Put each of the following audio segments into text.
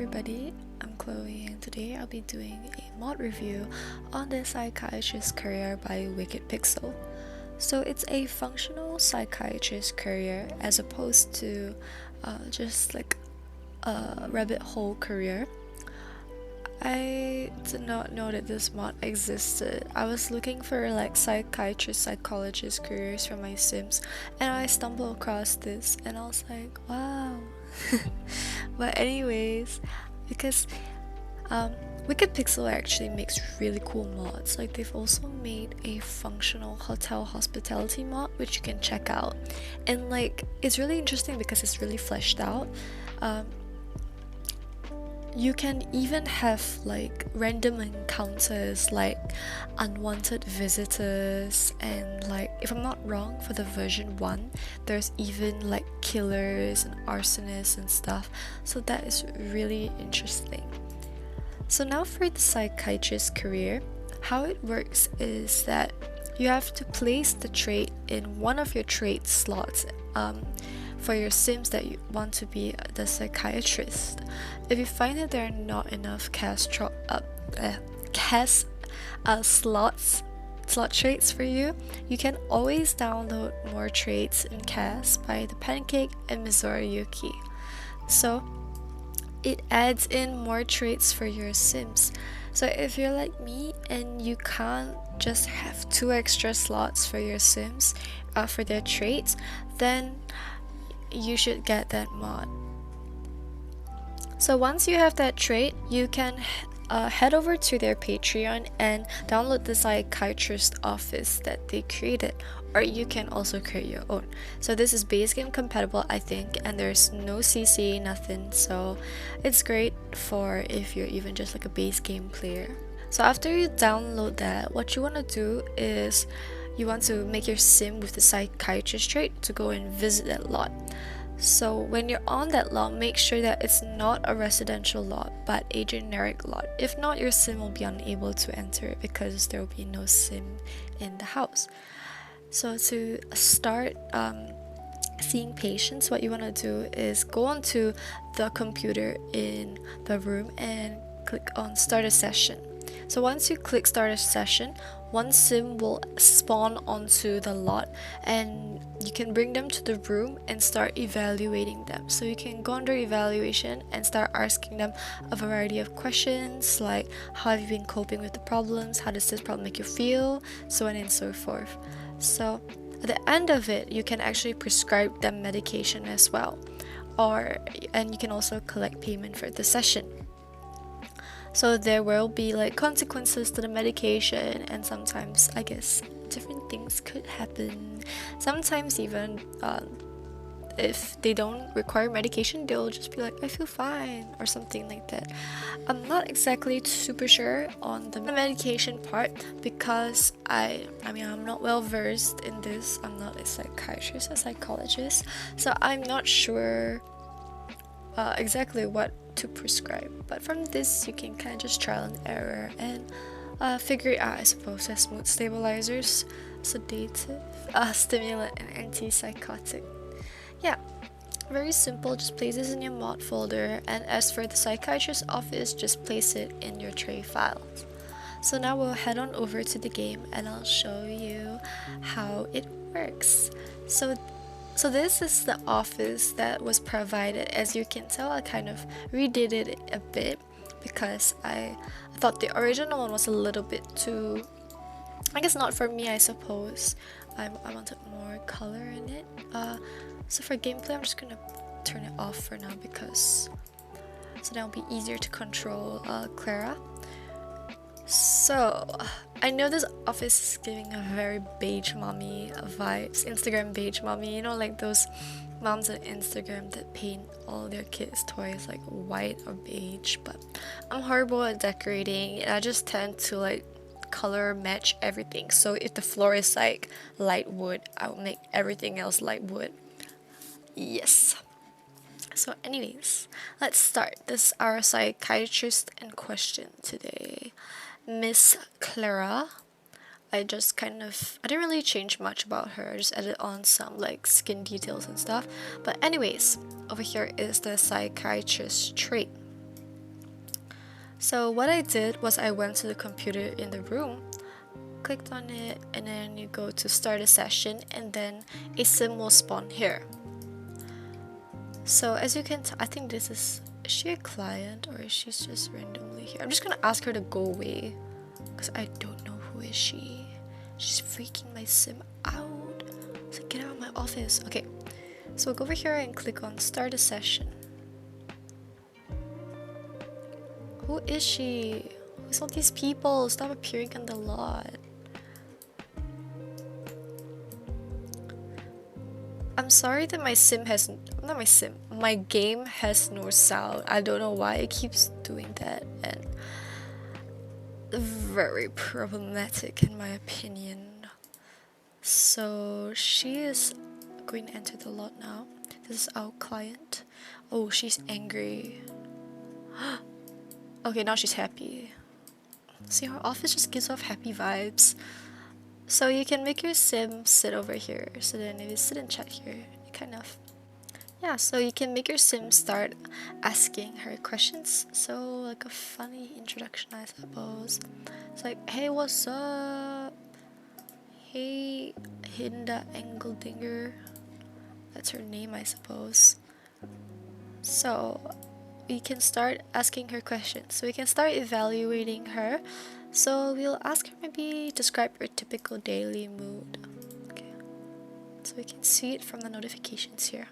everybody, I'm Chloe and today I'll be doing a mod review on the Psychiatrist Courier by Wicked Pixel. So it's a functional psychiatrist courier as opposed to just like a rabbit hole courier. I did not know that this mod existed. I was looking for like psychiatrist, psychologist careers for my Sims and I stumbled across this and I was like, wow. But anyways, because Wicked Pixel actually makes really cool mods. Like they've also made a functional hotel hospitality mod which you can check out. And like it's really interesting because it's really fleshed out. You can even have like random encounters like unwanted visitors and like if I'm not wrong for the version 1 there's even like killers and arsonists and stuff, so that is really interesting. So now for the psychiatrist career, how it works is that you have to place the trait in one of your trait slots for your Sims that you want to be the psychiatrist. If you find that there are not enough slot traits for you, you can always download more traits in CAS by the Pancake and Mizorayuki. So it adds in more traits for your Sims. So if you're like me and you can't just have 2 extra slots for your Sims for their traits, then you should get that mod. So once you have that trait, you can head over to their Patreon and download the psychiatrist office that they created, or you can also create your own. So this is base game compatible, I think, and there's no CC, nothing, so it's great for if you're even just like a base game player. So after you download that, what you want to do is you want to make your Sim with the psychiatrist trait to go and visit that lot. So when you're on that lot, make sure that it's not a residential lot but a generic lot. If not, your Sim will be unable to enter it because there will be no Sim in the house. So to start seeing patients, what you want to do is go onto the computer in the room and click on start a session. So once you click start a session, one Sim will spawn onto the lot and you can bring them to the room and start evaluating them. So you can go under evaluation and start asking them a variety of questions like how have you been coping with the problems, how does this problem make you feel, so on and so forth. So at the end of it, you can actually prescribe them medication as well, and you can also collect payment for the session. So there will be like consequences to the medication, and sometimes I guess different things could happen. Sometimes even if they don't require medication, they'll just be like, I feel fine or something like that. I'm not exactly super sure on the medication part because I'm not well versed in this. I'm not a psychiatrist or psychologist, so I'm not sure exactly what to prescribe, but from this you can kind of just trial and error and figure it out, I suppose, as mood stabilizers, sedative, stimulant, and antipsychotic. Yeah, very simple. Just place this in your mod folder, and as for the psychiatrist office, just place it in your tray files. So now we'll head on over to the game and I'll show you how it works. So this is the office that was provided. As you can tell, I kind of redid it a bit because I thought the original one was a little bit too, I guess not for me, I suppose. I wanted more color in it. So for gameplay, I'm just gonna turn it off for now because so that will be easier to control Clara. So I know this office is giving a very beige mommy vibes, Instagram beige mommy, you know, like those moms on Instagram that paint all their kids' toys like white or beige. But I'm horrible at decorating and I just tend to like color match everything. So if the floor is like light wood, I'll make everything else light wood. Yes. So anyways, let's start. This is our psychiatrist in question today, Miss Clara. I didn't really change much about her. I just added on some like skin details and stuff. But anyways, over here is the psychiatrist trait. So what I did was I went to the computer in the room, clicked on it, and then you go to start a session, and then a sim will spawn here. So as you can I think this is she a client or is she just randomly here? I'm just gonna ask her to go away because I don't know who is she. She's freaking my sim out. So get out of my office. Okay, so we'll go over here and click on start a session. Who is she? Who's all these people? Stop appearing on the lot. I'm sorry that my sim has not my sim. My game has no sound. I don't know why it keeps doing that, and very problematic in my opinion. So she is going to enter the lot now. This is our client. Oh, she's angry. Okay, now she's happy. See, our office just gives off happy vibes. So you can make your sim sit over here. So then if you sit and chat here, it kind of... Yeah, so you can make your sim start asking her questions. So like a funny introduction, I suppose. It's like, hey, what's up? Hey, Hinda Engeldinger. That's her name, I suppose. So we can start asking her questions. So we can start evaluating her. So we'll ask her maybe describe your typical daily mood. Okay. So we can see it from the notifications here.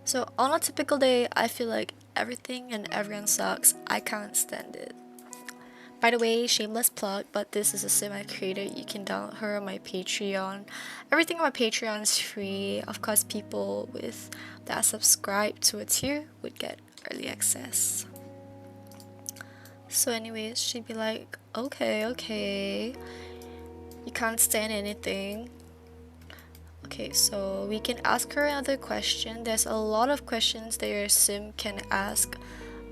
So on a typical day, I feel like everything and everyone sucks. I can't stand it. By the way, shameless plug, but this is a sim I created. You can download her on my Patreon. Everything on my Patreon is free. Of course, people that are subscribed to a tier would get early access. So anyways, she'd be like, okay, you can't stand anything. Okay, so we can ask her another question. There's a lot of questions that your sim can ask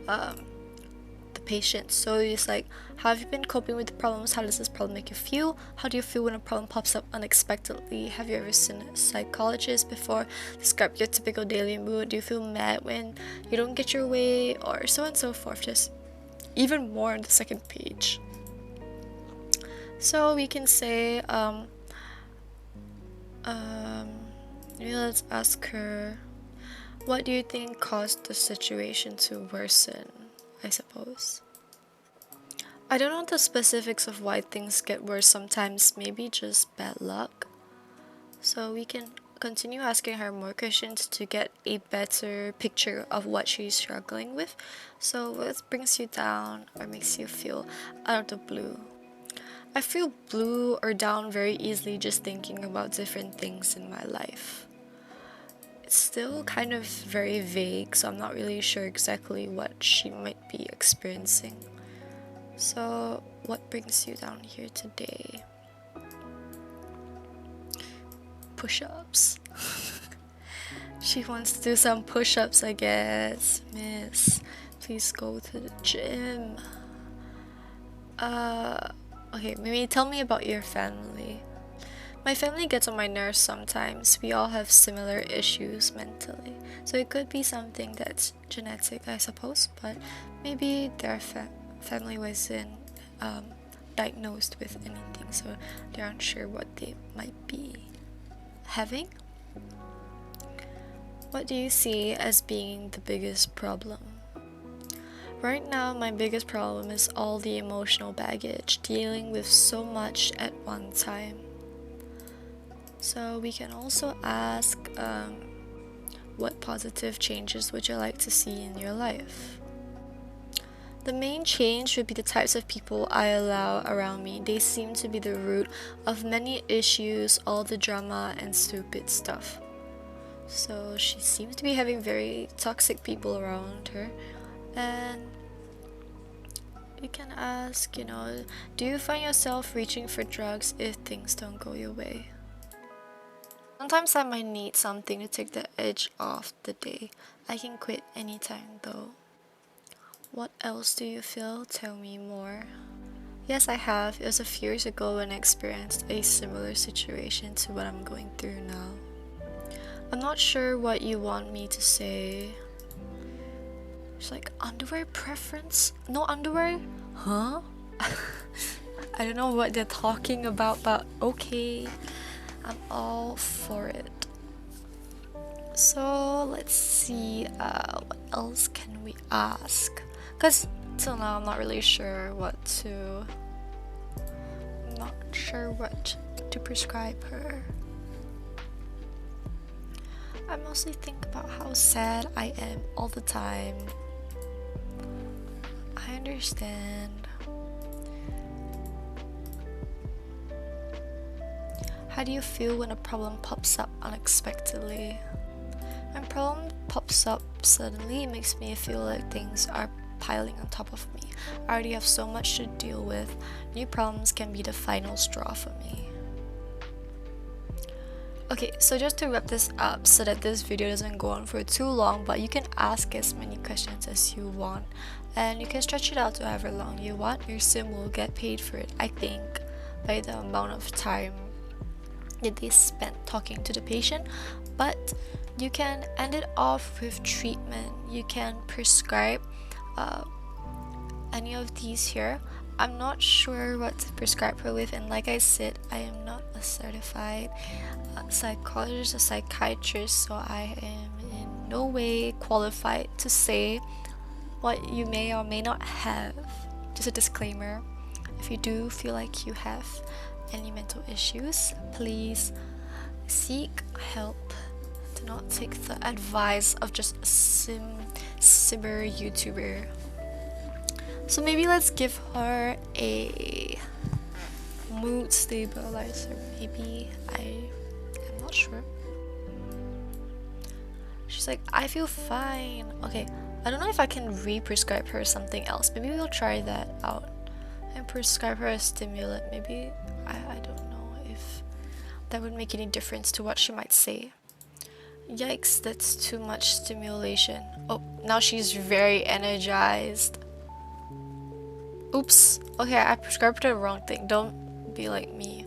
the patient. So it's like, how have you been coping with the problems? How does this problem make you feel? How do you feel when a problem pops up unexpectedly? Have you ever seen a psychologist before? Describe your typical daily mood. Do you feel mad when you don't get your way? Or so on and so forth. Just even more on the second page. So we can say, maybe let's ask her, what do you think caused the situation to worsen, I suppose. I don't know the specifics of why things get worse sometimes, maybe just bad luck. So we can continue asking her more questions to get a better picture of what she's struggling with. So what brings you down or makes you feel out of the blue? I feel blue or down very easily just thinking about different things in my life. It's still kind of very vague, so I'm not really sure exactly what she might be experiencing. So, what brings you down here today? Push-ups. She wants to do some push-ups, I guess. Miss, please go to the gym. Okay, maybe tell me about your family. My family gets on my nerves sometimes. We all have similar issues mentally. So it could be something that's genetic, I suppose, but maybe their family wasn't diagnosed with anything, so they aren't sure what they might be having. What do you see as being the biggest problem? Right now, my biggest problem is all the emotional baggage, dealing with so much at one time. So we can also ask, what positive changes would you like to see in your life? The main change would be the types of people I allow around me. They seem to be the root of many issues, all the drama and stupid stuff. So she seems to be having very toxic people around her. And you can ask, do you find yourself reaching for drugs if things don't go your way? Sometimes I might need something to take the edge off the day. I can quit anytime though. What else do you feel? Tell me more. Yes, I have. It was a few years ago when I experienced a similar situation to what I'm going through now. I'm not sure what you want me to say. It's like underwear preference? No underwear? Huh? I don't know what they're talking about, but okay. I'm all for it. So let's see, what else can we ask? Because till now I'm not really sure what to prescribe her. I mostly think about how sad I am all the time. I understand. How do you feel when a problem pops up unexpectedly? When a problem pops up suddenly, it makes me feel like things are piling on top of me. I already have so much to deal with. New problems can be the final straw for me. Okay, so just to wrap this up so that this video doesn't go on for too long, but you can ask as many questions as you want and you can stretch it out to however long you want. Your sim will get paid for it, I think, by the amount of time that they spent talking to the patient. But you can end it off with treatment. You can prescribe any of these here. I'm not sure what to prescribe her with, and like I said, I am not a certified psychologist or psychiatrist, so I am in no way qualified to say what you may or may not have. Just a disclaimer, if you do feel like you have any mental issues, please seek help. Do not take the advice of just a simmer YouTuber. So maybe let's give her a mood stabilizer. Maybe, I'm not sure. She's like, I feel fine. Okay, I don't know if I can re-prescribe her something else. Maybe we'll try that out and prescribe her a stimulant. Maybe, I don't know if that would make any difference to what she might say. Yikes, that's too much stimulation. Oh, now she's very energized. Oops. Okay, I prescribed her the wrong thing. Don't be like me.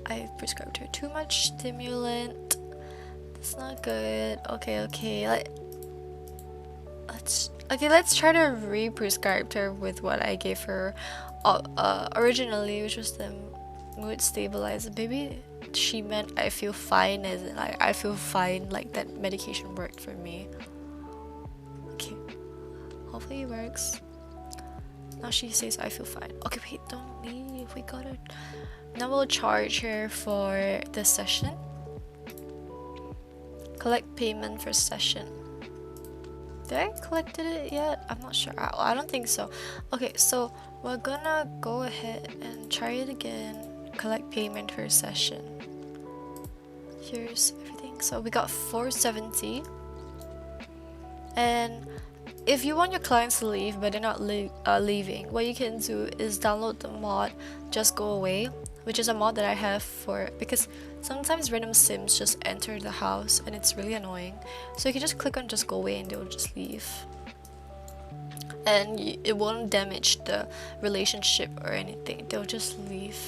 I prescribed her too much stimulant. That's not good. Okay. Let's try to re-prescribe her with what I gave her originally, which was the mood stabilizer. Maybe she meant I feel fine, as in like I feel fine, like that medication worked for me. Okay, hopefully it works. Now she says I feel fine. Okay, wait, don't leave. We gotta. Now we'll charge her for the session. Collect payment for session. Did I collected it yet? I'm not sure. I don't think so. Okay, so we're gonna go ahead and try it again. Collect payment for session. Here's everything. So we got 470. And if you want your clients to leave but they're not leaving, what you can do is download the mod Just Go Away, which is a mod that I have for, because sometimes random sims just enter the house and it's really annoying. So you can just click on Just Go Away and they'll just leave. And it won't damage the relationship or anything. They'll just leave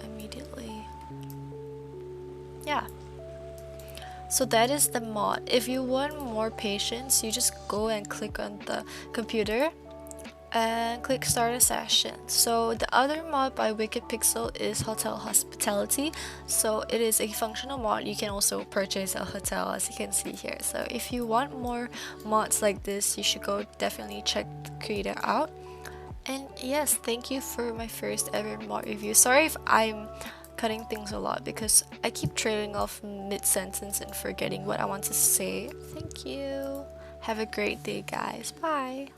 immediately. Yeah. So that is the mod. If you want more patients, you just go and click on the computer and click start a session. So the other mod by Wicked Pixel is Hotel Hospitality. So it is a functional mod. You can also purchase a hotel, as you can see here. So if you want more mods like this, you should go definitely check the creator out. And yes, thank you for my first ever mod review. Sorry if I'm cutting things a lot because I keep trailing off mid-sentence and forgetting what I want to say. Thank you. Have a great day, guys. Bye.